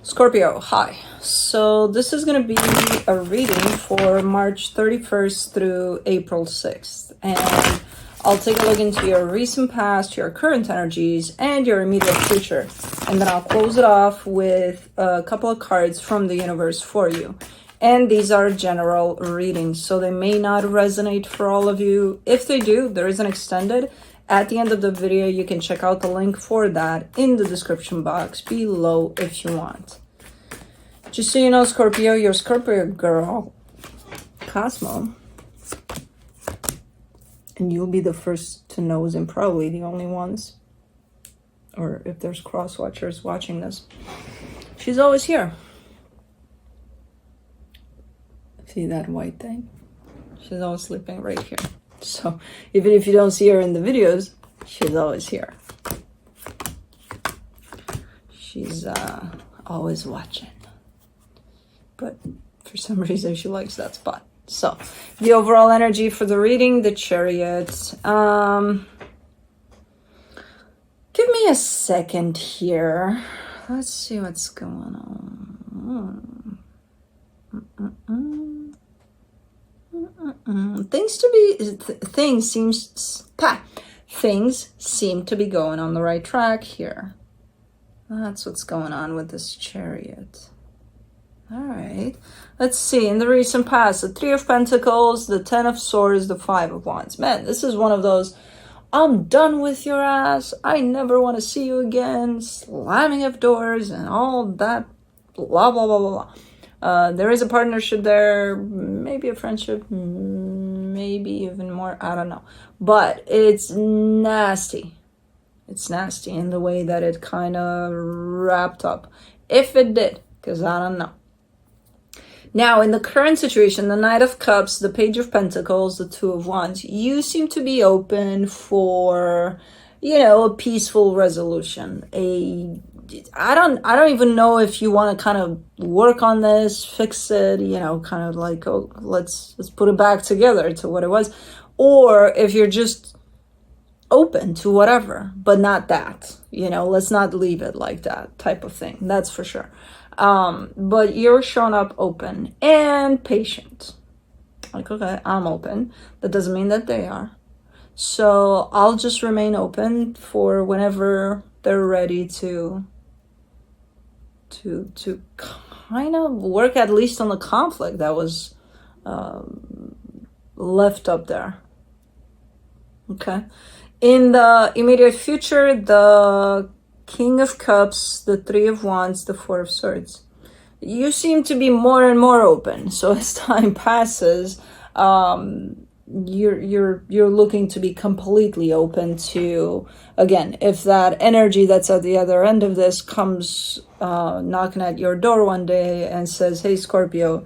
Scorpio, hi. So this is going to be a reading for March 31st through April 6th. And I'll take a look into your recent past, your current energies, and your immediate future. And then I'll close it off with a couple of cards from the universe for you. And these are general readings, so they may not resonate for all of you. If they do, there is an extended. At the end of the video, you can check out the link for that in the description box below if you want. Just so you know, Scorpio, your Scorpio girl, Cosmo, and you'll be the first to know and probably the only ones, or if there's cross-watchers watching this, she's always here. See that white thing? She's always sleeping right here. So even if you don't see her in the videos, she's always here. She's always watching. But for some reason, she likes that spot. So the overall energy for the reading, the Chariot. Give me a second here. Let's see what's going on. Things seem to be going on the right track here. That's what's going on with this Chariot. All right, let's see. In the recent past, the Three of Pentacles, the Ten of Swords, the Five of Wands. Man, this is one of those, I'm done with your ass, I never want to see you again, slamming of doors and all that, blah, blah, blah, blah, blah. There is a partnership there, maybe a friendship, maybe even more, I don't know. But it's nasty. It's nasty in the way that it kind of wrapped up. If it did, because I don't know. Now, in the current situation, the Knight of Cups, the Page of Pentacles, the Two of Wands, you seem to be open for, a peaceful resolution. I don't even know if you want to kind of work on this, fix it, kind of like, oh, let's put it back together to what it was. Or if you're just open to whatever, but not that, let's not leave it like that type of thing. That's for sure. But you're showing up open and patient. Like, okay, I'm open. That doesn't mean that they are. So I'll just remain open for whenever they're ready to kind of work at least on the conflict that was left up there. Okay. In the immediate future, the King of Cups, the Three of Wands, the Four of Swords. You seem to be more and more open. So as time passes, you're looking to be completely open to, again, if that energy that's at the other end of this comes knocking at your door one day and says, hey, Scorpio,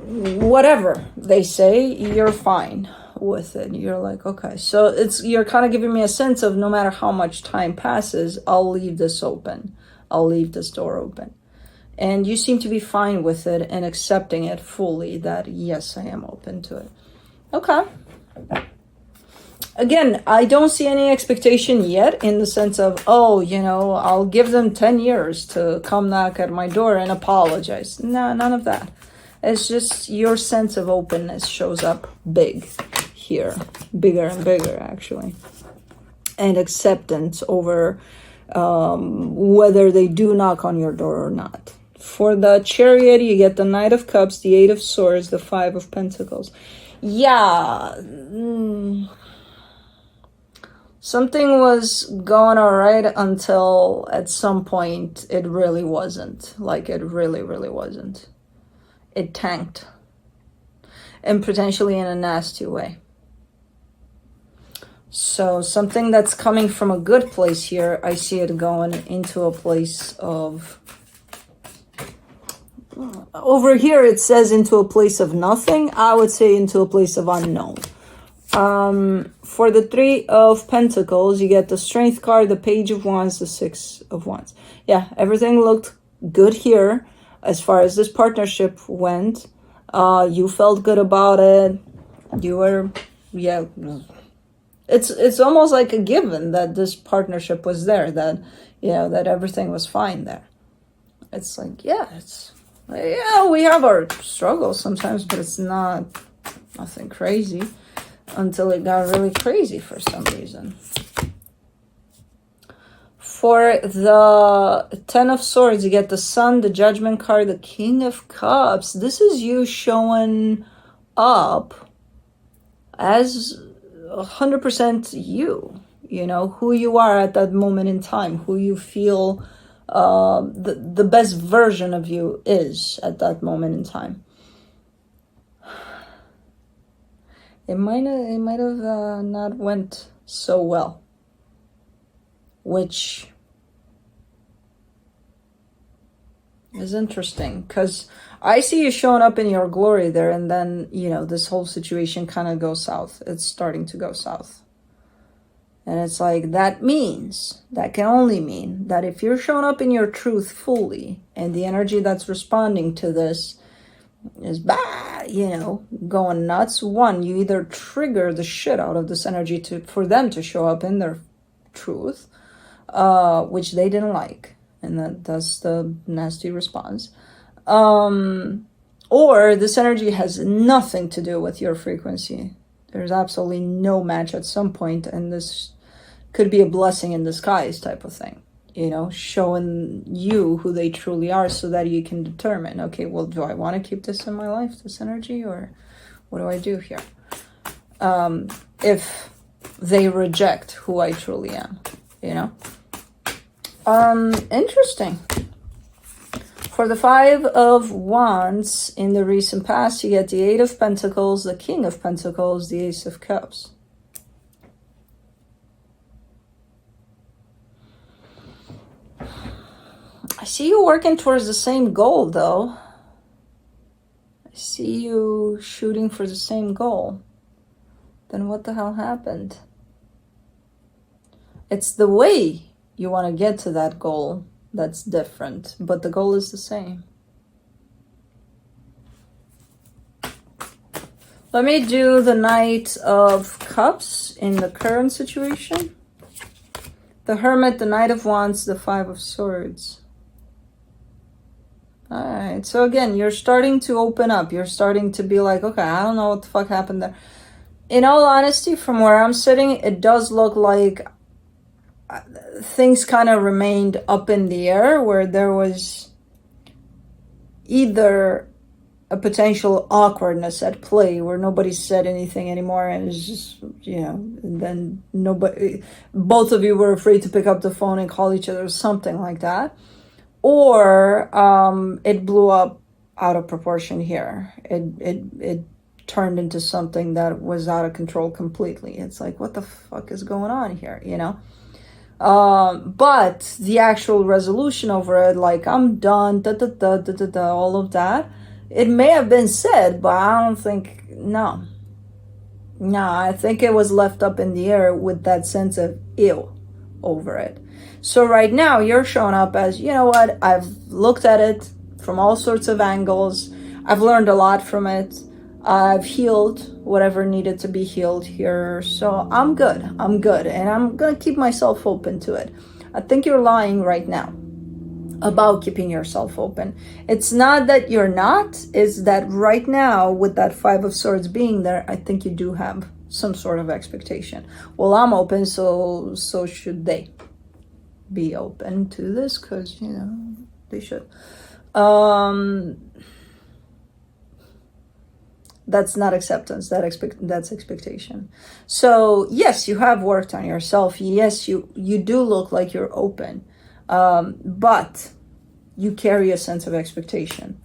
whatever they say, you're fine with it. You're like, okay. So you're kind of giving me a sense of no matter how much time passes, I'll leave this open. I'll leave this door open. And you seem to be fine with it and accepting it fully that, yes, I am open to it. Okay. Again, I don't see any expectation yet in the sense of, I'll give them 10 years to come knock at my door and apologize. No, none of that. It's just your sense of openness shows up big here. Bigger and bigger, actually. And acceptance over whether they do knock on your door or not. For the Chariot, you get the Knight of Cups, the Eight of Swords, the Five of Pentacles. Yeah. Something was going all right until at some point it really wasn't. Like, it really, really wasn't. It tanked. And potentially in a nasty way. So something that's coming from a good place here, I see it going into a place of... Over here it says into a place of nothing. I would say into a place of unknown. For the Three of Pentacles, you get the Strength card, the Page of Wands, the Six of Wands. Yeah, everything looked good here as far as this partnership went. You felt good about it. You were, it's almost like a given that this partnership was there, that, that everything was fine there. It's like, yeah, we have our struggles sometimes, but it's nothing crazy until it got really crazy for some reason. For the 10 of Swords, you get the Sun, the Judgment card, the King of Cups. This is you showing up as 100% you know, who you are at that moment in time, who you feel the best version of you is at that moment in time. It might have not went so well, which is interesting, because I see you showing up in your glory there, and then, you know, this whole situation kind of goes south. It's starting to go south. And it's like, that can only mean that if you're showing up in your truth fully, and the energy that's responding to this is you know, going nuts, one, you either trigger the shit out of this energy for them to show up in their truth, which they didn't like, and that's the nasty response, or this energy has nothing to do with your frequency. There's absolutely no match at some point, and this could be a blessing in disguise type of thing, you know, showing you who they truly are so that you can determine, okay, well, do I want to keep this in my life, this energy, or what do I do here? If they reject who I truly am, you know? Interesting. For the 5 of Wands in the recent past, you get the 8 of Pentacles, the King of Pentacles, the Ace of Cups. I see you working towards the same goal, though. I see you shooting for the same goal. Then what the hell happened? It's the way you want to get to that goal that's different, but the goal is the same. Let me do the Knight of Cups in the current situation. The Hermit, the Knight of Wands, the 5 of Swords. Alright, so again, you're starting to open up. You're starting to be like, okay, I don't know what the fuck happened there. In all honesty, from where I'm sitting, it does look like things kind of remained up in the air, where there was either a potential awkwardness at play where nobody said anything anymore, and it's just, you know, and then both of you were afraid to pick up the phone and call each other, something like that. Or it blew up out of proportion here. It turned into something that was out of control completely. It's like, what the fuck is going on here, you know? But the actual resolution over it, like, I'm done, all of that, it may have been said, but I don't think, no, I think it was left up in the air with that sense of ew over it. So right now you're showing up as, you know what, I've looked at it from all sorts of angles, I've learned a lot from it, I've healed whatever needed to be healed here, so I'm good, and I'm gonna keep myself open to it. I think you're lying right now about keeping yourself open. It's not that you're not, it's that right now, with that 5 of Swords being there, I think you do have some sort of expectation. Well, I'm open, so should they be open to this, because, you know, they should. That's not acceptance, that's expectation. So yes, you have worked on yourself. Yes, you do look like you're open, but you carry a sense of expectation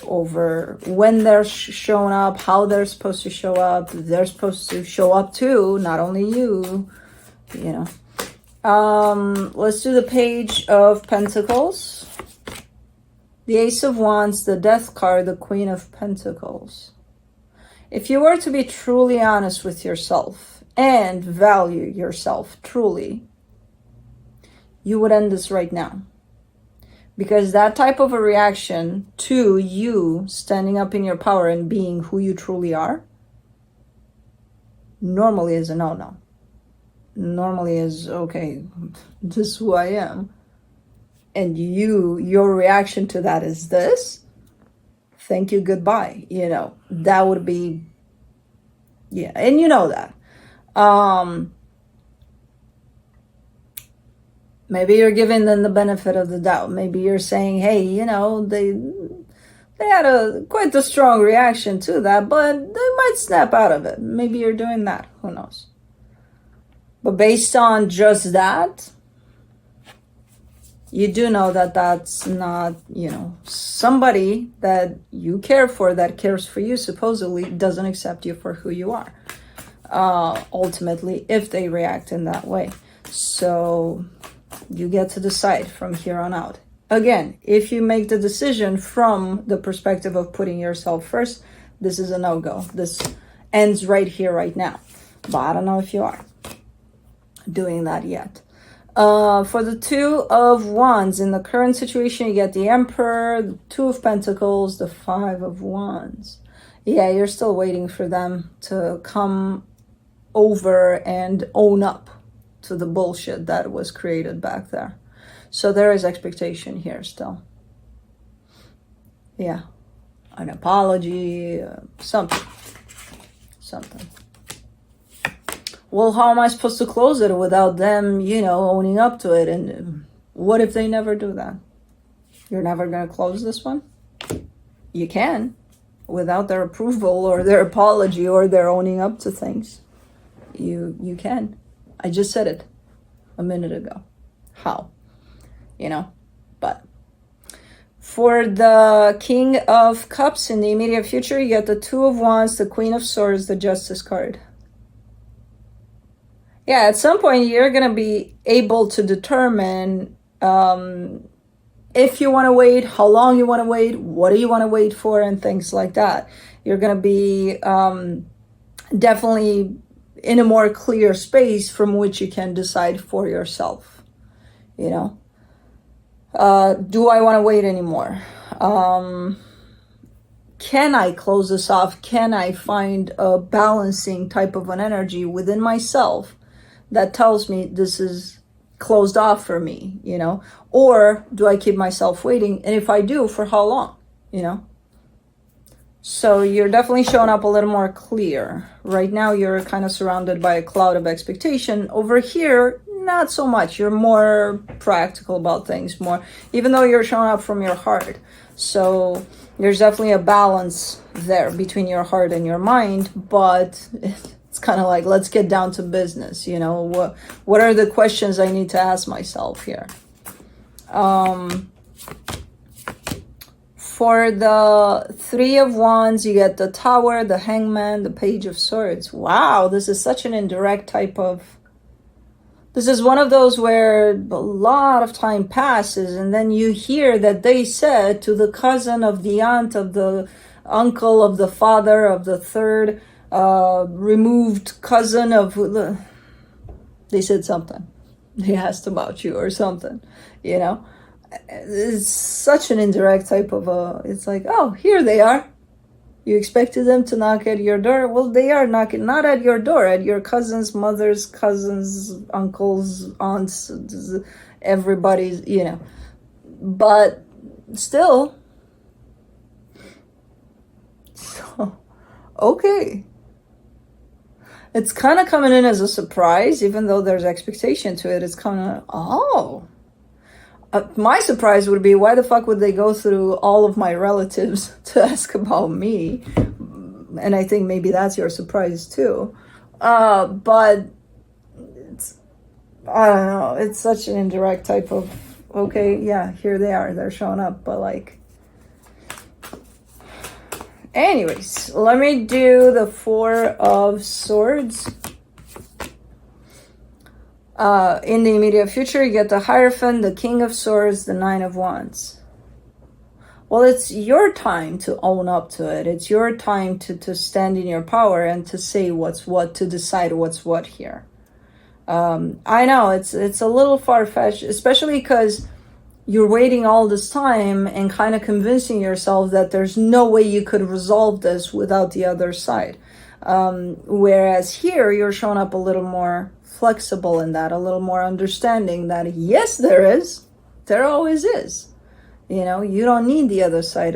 over when they're showing up, how they're supposed to show up. They're supposed to show up too, not only you, you know. Let's do the Page of Pentacles, the Ace of Wands, the Death card, the Queen of Pentacles. If you were to be truly honest with yourself and value yourself truly, you would end this right now. Because that type of a reaction to you standing up in your power and being who you truly are normally is a no-no. Normally is, okay, this is who I am. and your reaction to that is this, thank you, goodbye. You know, that would be, yeah, and you know that. Maybe you're giving them the benefit of the doubt. Maybe you're saying, hey, you know, they had quite a strong reaction to that, but they might snap out of it. Maybe you're doing that. Who knows? But based on just that, you do know that that's not, you know, somebody that you care for, that cares for you, supposedly doesn't accept you for who you are. Ultimately, if they react in that way. So you get to decide from here on out. Again, if you make the decision from the perspective of putting yourself first, this is a no-go. This ends right here, right now. But I don't know if you are doing that yet. For the Two of Wands, in the current situation, you get the Emperor, the Two of Pentacles, the Five of Wands. Yeah, you're still waiting for them to come over and own up to the bullshit that was created back there. So there is expectation here still. Yeah. An apology, something. Well, how am I supposed to close it without them, you know, owning up to it? And what if they never do that? You're never going to close this one? You can, without their approval or their apology or their owning up to things. You can. I just said it a minute ago. How? You know, but for the King of Cups in the immediate future, you get the Two of Wands, the Queen of Swords, the Justice card. Yeah, at some point you're going to be able to determine if you want to wait, how long you want to wait, what do you want to wait for, and things like that. You're going to be definitely in a more clear space from which you can decide for yourself, you know. Do I want to wait anymore? Can I close this off? Can I find a balancing type of an energy within myself that tells me this is closed off for me, you know? Or do I keep myself waiting? And if I do, for how long, you know? So you're definitely showing up a little more clear. Right now, you're kind of surrounded by a cloud of expectation. Over here, not so much. You're more practical about things, more, even though you're showing up from your heart. So there's definitely a balance there between your heart and your mind, but it's kind of like, let's get down to business. You know, what are the questions I need to ask myself here? For the Three of Wands, you get the Tower, the Hangman, the Page of Swords. Wow, this is such an indirect type of... This is one of those where a lot of time passes and then you hear that they said to the cousin of the aunt of the uncle of the father of the third removed cousin of... They said something. They asked about you or something, you know? It's such an indirect type of it's like, oh, here they are. You expected them to knock at your door. Well, they are knocking, not at your door, at your cousin's, mother's, cousins, uncles, aunts, everybody's, you know. But still, so, okay. It's kind of coming in as a surprise, even though there's expectation to it. It's kind of, oh. My surprise would be, why the fuck would they go through all of my relatives to ask about me? And I think maybe that's your surprise too. But it's, I don't know, it's such an indirect type of, okay, yeah, here they are, they're showing up, but like, anyways, let me do the Four of Swords. In the immediate future, you get the Hierophant, the King of Swords, the Nine of Wands. Well, it's your time to own up to it. It's your time to stand in your power and to say what's what, to decide what's what here. I know, it's a little far-fetched, especially because you're waiting all this time and kind of convincing yourself that there's no way you could resolve this without the other side. Whereas here, you're showing up a little more flexible in that, a little more understanding that yes, there is, There always is. You know, you don't need the other side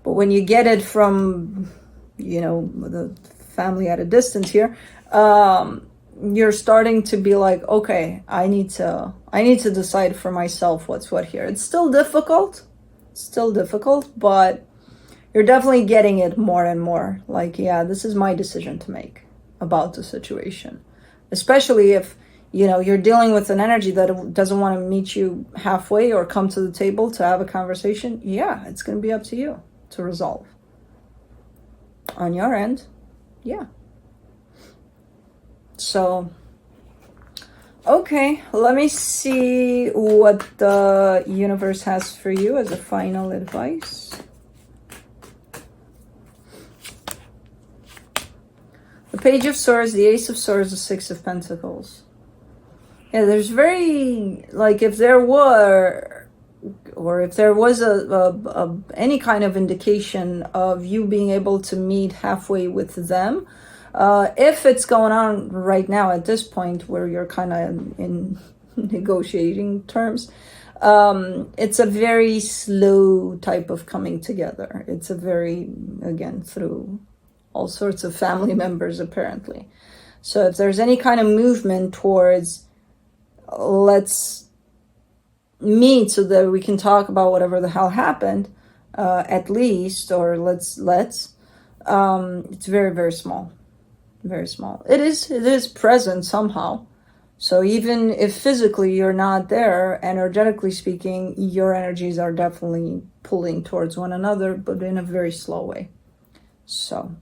but when you get it from, you know, the family at a distance here, you're starting to be like, okay, I need to decide for myself what's what here. It's still difficult, but you're definitely getting it more and more. Like, yeah, this is my decision to make about the situation. Especially if, you know, you're dealing with an energy that doesn't want to meet you halfway or come to the table to have a conversation. Yeah, it's going to be up to you to resolve. On your end, yeah. So, okay, let me see what the universe has for you as a final advice. The Page of Swords, the Ace of Swords, the Six of Pentacles. Yeah, there's very, like, if there was any kind of indication of you being able to meet halfway with them, if it's going on right now at this point where you're kind of in negotiating terms, it's a very slow type of coming together. It's a very, again, through all sorts of family members, apparently. So if there's any kind of movement towards, let's meet so that we can talk about whatever the hell happened, at least, or let's it's very, very small. Very small. It is present somehow. So even if physically you're not there, energetically speaking, your energies are definitely pulling towards one another, but in a very slow way. So,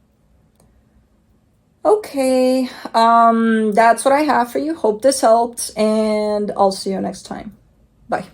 okay, that's what I have for you. Hope this helped, and I'll see you next time. Bye.